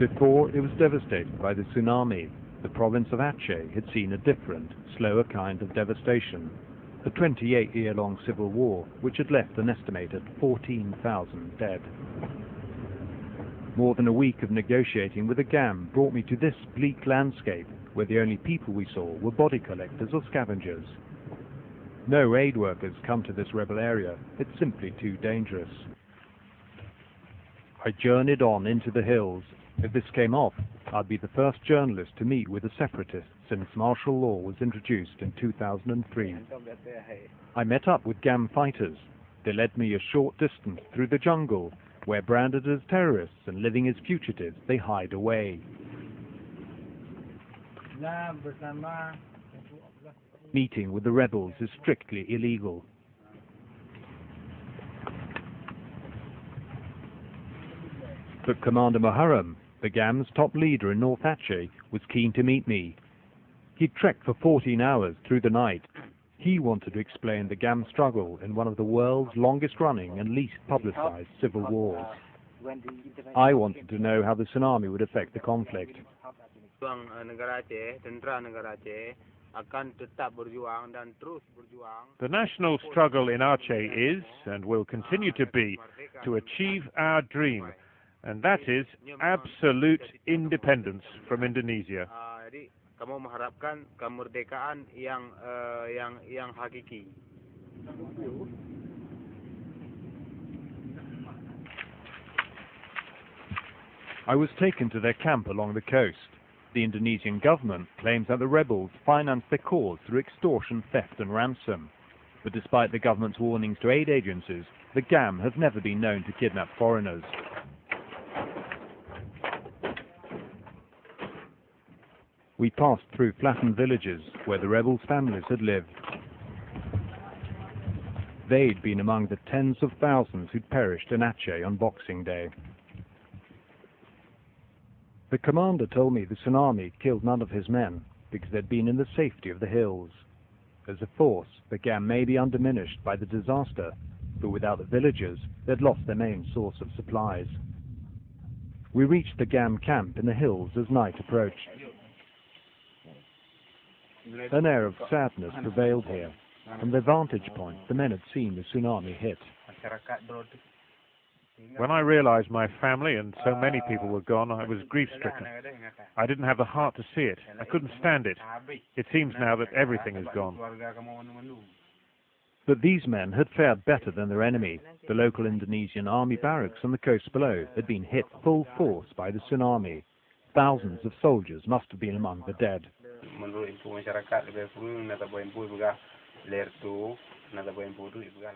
Before it was devastated by the tsunami, the province of Aceh had seen a different, slower kind of devastation, a 28-year-long civil war which had left an estimated 14,000 dead. More than a week of negotiating with the GAM brought me to this bleak landscape where the only people we saw were body collectors or scavengers. No aid workers come to this rebel area, it's simply too dangerous. I journeyed on into the hills. If this came off, I'd be the first journalist to meet with the separatists since martial law was introduced in 2003. I met up with GAM fighters. They led me a short distance through the jungle, where branded as terrorists and living as fugitives, they hide away. Meeting with the rebels is strictly illegal. But Commander Muharrem, the GAM's top leader in North Aceh, was keen to meet me. He'd trekked for 14 hours through the night. He wanted to explain the GAM struggle in one of the world's longest-running and least publicized civil wars. I wanted to know how the tsunami would affect the conflict. The national struggle in Aceh is, and will continue to be, to achieve our dream, and that is absolute independence from Indonesia. I was taken to their camp along the coast. The Indonesian government claims that the rebels financed their cause through extortion, theft and ransom. But despite the government's warnings to aid agencies, the GAM have never been known to kidnap foreigners. We passed through flattened villages where the rebels' families had lived. They'd been among the tens of thousands who'd perished in Aceh on Boxing Day. The commander told me the tsunami killed none of his men because they'd been in the safety of the hills. As a force, the GAM may be undiminished by the disaster, but without the villagers, they'd lost their main source of supplies. We reached the GAM camp in the hills as night approached. An air of sadness prevailed here. From their vantage point, the men had seen the tsunami hit. When I realized my family and so many people were gone, I was grief-stricken. I didn't have the heart to see it. I couldn't stand it. It seems now that everything is gone. But these men had fared better than their enemy. The local Indonesian army barracks on the coast below had been hit full force by the tsunami. Thousands of soldiers must have been among the dead.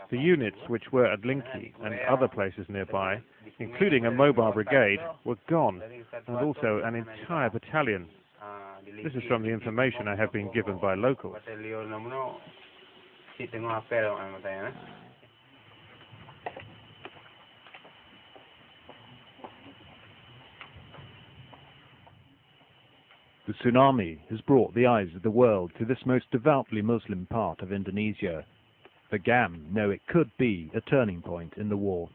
The units which were at Linky and other places nearby, including a mobile brigade, were gone, and also an entire battalion. This is from the information I have been given by locals. The tsunami has brought the eyes of the world to this most devoutly Muslim part of Indonesia. The GAM know it could be a turning point in the war.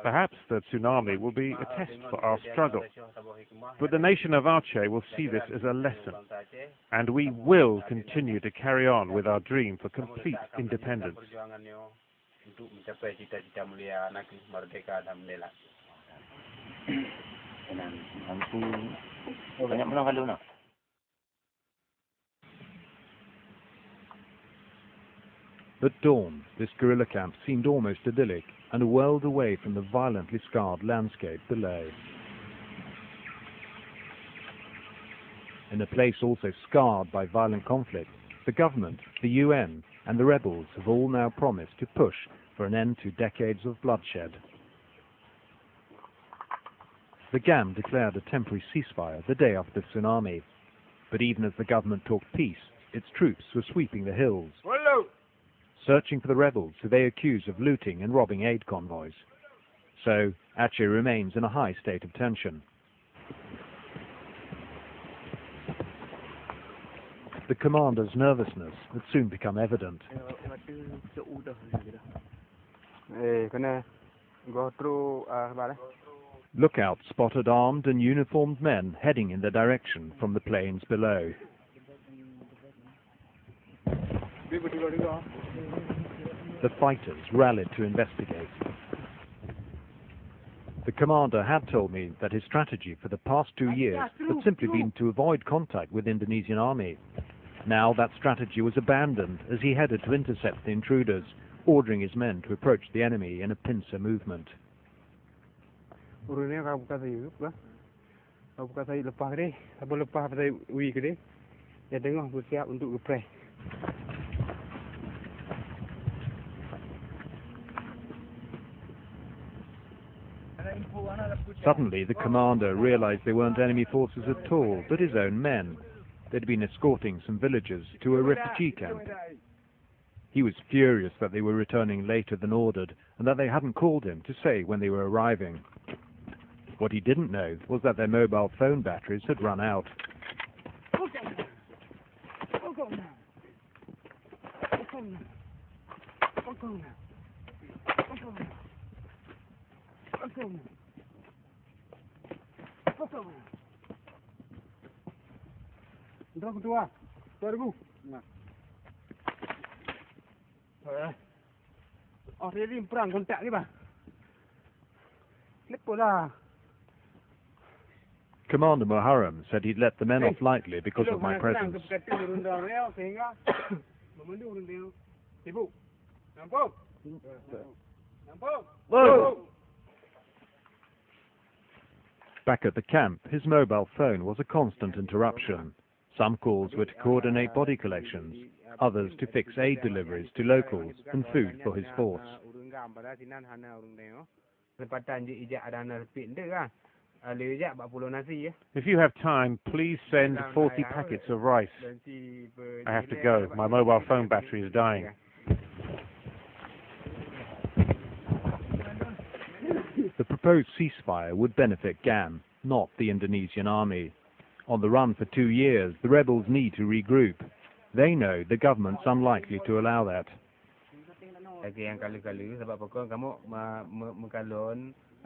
Perhaps the tsunami will be a test for our struggle, but the nation of Aceh will see this as a lesson, and we will continue to carry on with our dream for complete independence. At dawn, this guerrilla camp seemed almost idyllic and a world away from the violently scarred landscape below. In a place also scarred by violent conflict, the government, the UN and the rebels have all now promised to push for an end to decades of bloodshed. The GAM declared a temporary ceasefire the day after the tsunami, but even as the government talked peace, its troops were sweeping the hills, searching for the rebels who they accuse of looting and robbing aid convoys. So Aceh remains in a high state of tension. The commander's nervousness had soon become evident. Lookouts spotted armed and uniformed men heading in their direction from the plains below. The fighters rallied to investigate. The commander had told me that his strategy for the past 2 years had simply been to avoid contact with the Indonesian army. Now that strategy was abandoned as he headed to intercept the intruders, ordering his men to approach the enemy in a pincer movement. Suddenly, the commander realized they weren't enemy forces at all, but his own men. They'd been escorting some villagers to a refugee camp. He was furious that they were returning later than ordered, and that they hadn't called him to say when they were arriving. What he didn't know was that their mobile phone batteries had run out. Commander Muharram said he'd let the men off lightly because of my presence. Back at the camp, his mobile phone was a constant interruption. Some calls were to coordinate body collections, others to fix aid deliveries to locals and food for his force. If you have time, please send 40 packets of rice. I have to go. My mobile phone battery is dying. The proposed ceasefire would benefit GAM, not the Indonesian army. On the run for 2 years, the rebels need to regroup. They know the government's unlikely to allow that.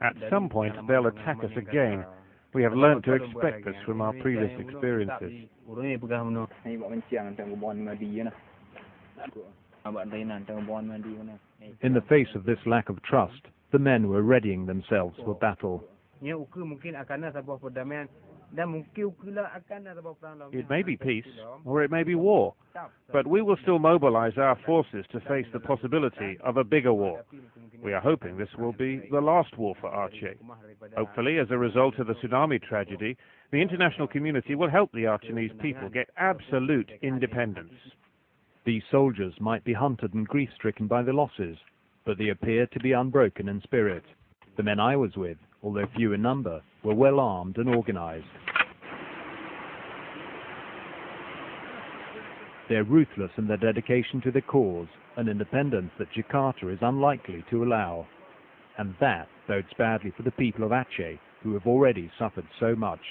At some point, they'll attack us again. We have learned to expect this from our previous experiences. In the face of this lack of trust, the men were readying themselves for battle. It may be peace, or it may be war, but we will still mobilize our forces to face the possibility of a bigger war. We are hoping this will be the last war for Aceh. Hopefully, as a result of the tsunami tragedy, the international community will help the Achenese people get absolute independence. These soldiers might be hunted and grief-stricken by the losses, but they appear to be unbroken in spirit. The men I was with, although few in number, were well armed and organized. They're ruthless in their dedication to the cause, an independence that Jakarta is unlikely to allow. And that bodes badly for the people of Aceh, who have already suffered so much.